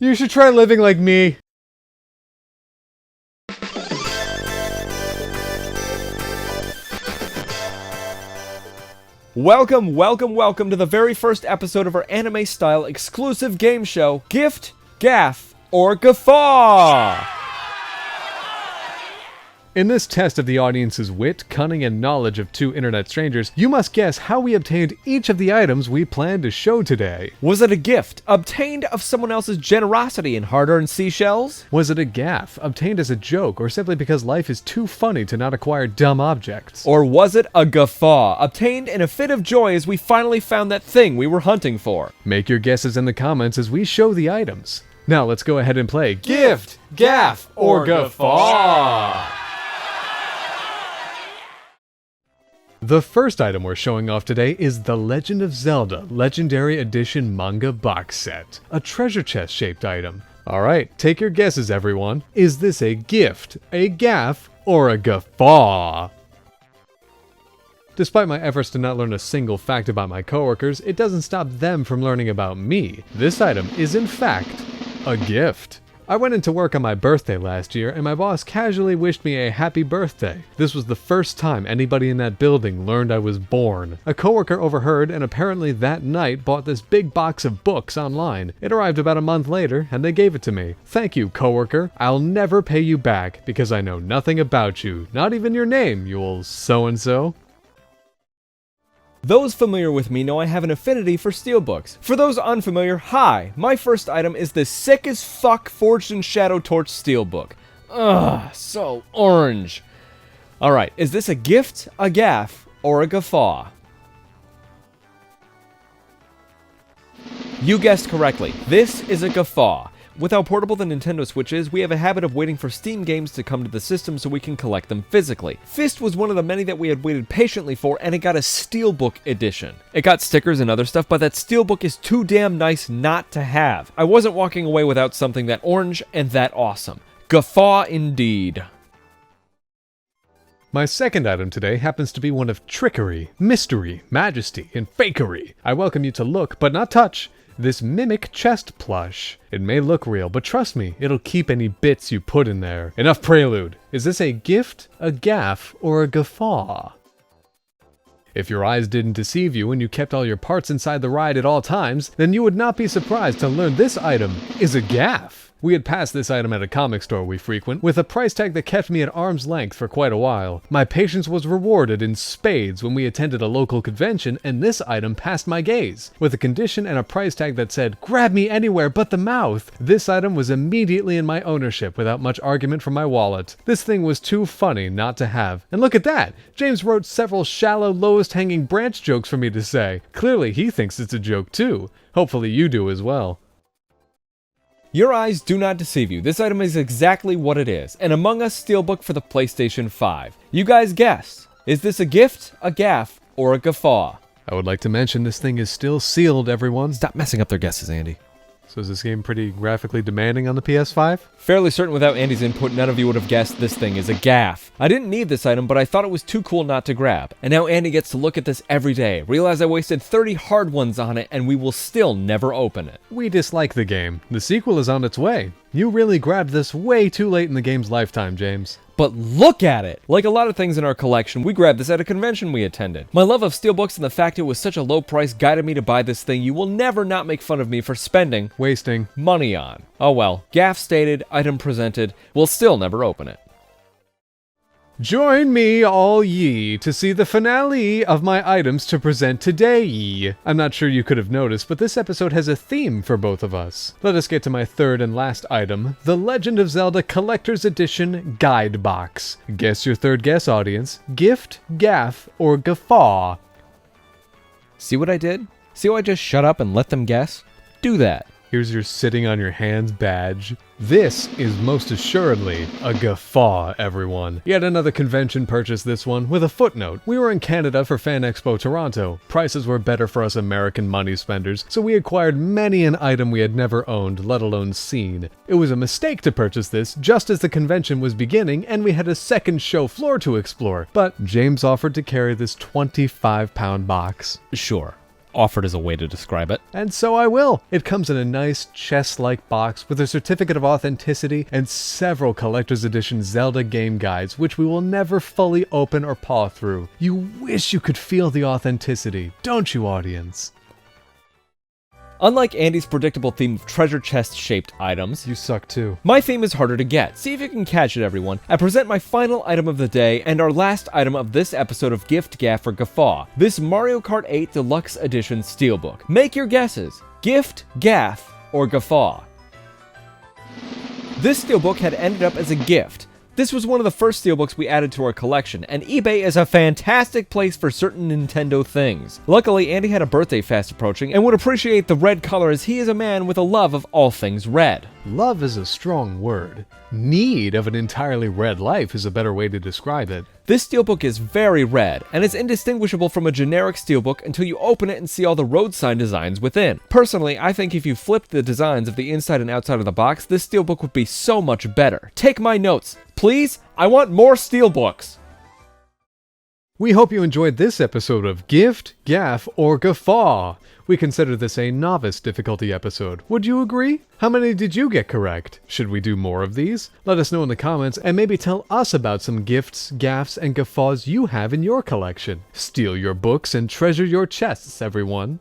You should try living like me. Welcome to the very first episode of our anime-style exclusive game show, Gift, Gaff, or Guffaw! In this test of the audience's wit, cunning, and knowledge of two internet strangers, you must guess how we obtained each of the items we plan to show today. Was it a gift, obtained of someone else's generosity in hard-earned seashells? Was it a gaff, obtained as a joke, or simply because life is too funny to not acquire dumb objects? Or was it a guffaw, obtained in a fit of joy as we finally found that thing we were hunting for? Make your guesses in the comments as we show the items. Now let's go ahead and play Gift, Gaff, or Guffaw! The first item we're showing off today is The Legend of Zelda Legendary Edition Manga Box Set, a treasure chest shaped item. Alright, take your guesses everyone. Is this a gift, a gaff, or a guffaw? Despite my efforts to not learn a single fact about my coworkers, it doesn't stop them from learning about me. This item is in fact a gift. I went into work on my birthday last year, and my boss casually wished me a happy birthday. This was the first time anybody in that building learned I was born. A coworker overheard, and apparently that night bought this big box of books online. It arrived about a month later, and they gave it to me. Thank you, coworker. I'll never pay you back, because I know nothing about you. Not even your name, you old so-and-so. Those familiar with me know I have an affinity for steelbooks. For those unfamiliar, hi! My first item is the sick as fuck Forged in Shadow Torch steelbook. Ugh, so orange. Alright, is this a gift, a gaff, or a guffaw? You guessed correctly. This is a guffaw. With how portable the Nintendo Switch is, we have a habit of waiting for Steam games to come to the system so we can collect them physically. Fist was one of the many that we had waited patiently for, and it got a Steelbook edition. It got stickers and other stuff, but that Steelbook is too damn nice not to have. I wasn't walking away without something that orange and that awesome. Guffaw indeed. My second item today happens to be one of trickery, mystery, majesty, and fakery. I welcome you to look, but not touch, this Mimic chest plush. It may look real, but trust me, it'll keep any bits you put in there. Enough prelude. Is this a gift, a gaff, or a guffaw? If your eyes didn't deceive you and you kept all your parts inside the ride at all times, then you would not be surprised to learn this item is a gaff. We had passed this item at a comic store we frequent, with a price tag that kept me at arm's length for quite a while. My patience was rewarded in spades when we attended a local convention, and this item passed my gaze. With a condition and a price tag that said, "Grab me anywhere but the mouth," this item was immediately in my ownership without much argument from my wallet. This thing was too funny not to have. And look at that! James wrote several shallow, lowest hanging branch jokes for me to say. Clearly he thinks it's a joke too. Hopefully you do as well. Your eyes do not deceive you. This item is exactly what it is. An Among Us steelbook for the PlayStation 5. You guys guessed. Is this a gift, a gaff, or a guffaw? I would like to mention this thing is still sealed, everyone. Stop messing up their guesses, Andy. So is this game pretty graphically demanding on the PS5? Fairly certain without Andy's input, none of you would have guessed this thing is a gaff. I didn't need this item, but I thought it was too cool not to grab. And now Andy gets to look at this every day, realize I wasted 30 hard ones on it, and we will still never open it. We dislike the game. The sequel is on its way. You really grabbed this way too late in the game's lifetime, James. But look at it! Like a lot of things in our collection, we grabbed this at a convention we attended. My love of steelbooks and the fact it was such a low price guided me to buy this thing you will never not make fun of me for wasting money on. Oh well, gaff stated, item presented, we'll still never open it. Join me, all ye, to see the finale of my items to present today. I'm not sure you could have noticed, but this episode has a theme for both of us. Let us get to my third and last item, The Legend of Zelda Collector's Edition Guide Box. Guess your third guess, audience. Gift, gaff, or guffaw? See what I did? See how I just shut up and let them guess? Do that. Here's your sitting on your hands badge. This is most assuredly a guffaw, everyone. Yet another convention purchase this one, with a footnote. We were in Canada for Fan Expo Toronto. Prices were better for us American money spenders, so we acquired many an item we had never owned, let alone seen. It was a mistake to purchase this just as the convention was beginning and we had a second show floor to explore, but James offered to carry this 25-pound box. Sure. offered as a way to describe it. And so I will. It comes in a nice chest-like box with a certificate of authenticity and several collector's edition Zelda game guides, which we will never fully open or paw through. You wish you could feel the authenticity, don't you, audience? Unlike Andy's predictable theme of treasure chest-shaped items, You suck too. my theme is harder to get. See if you can catch it, everyone. I present my final item of the day and our last item of this episode of Gift, Gaff, or Guffaw. This Mario Kart 8 Deluxe Edition Steelbook. Make your guesses. Gift, Gaff, or Guffaw. This steelbook had ended up as a gift. This was one of the first steelbooks we added to our collection, and eBay is a fantastic place for certain Nintendo things. Luckily, Andy had a birthday fast approaching and would appreciate the red color as he is a man with a love of all things red. Love is a strong word. Need of an entirely red life is a better way to describe it. This steelbook is very red, and is indistinguishable from a generic steelbook until you open it and see all the road sign designs within. Personally, I think if you flipped the designs of the inside and outside of the box, this steelbook would be so much better. Take my notes. Please, I want more steelbooks! We hope you enjoyed this episode of Gift, Gaff, or Guffaw. We consider this a novice difficulty episode. Would you agree? How many did you get correct? Should we do more of these? Let us know in the comments and maybe tell us about some gifts, gaffs, and guffaws you have in your collection. Steal your books and treasure your chests, everyone.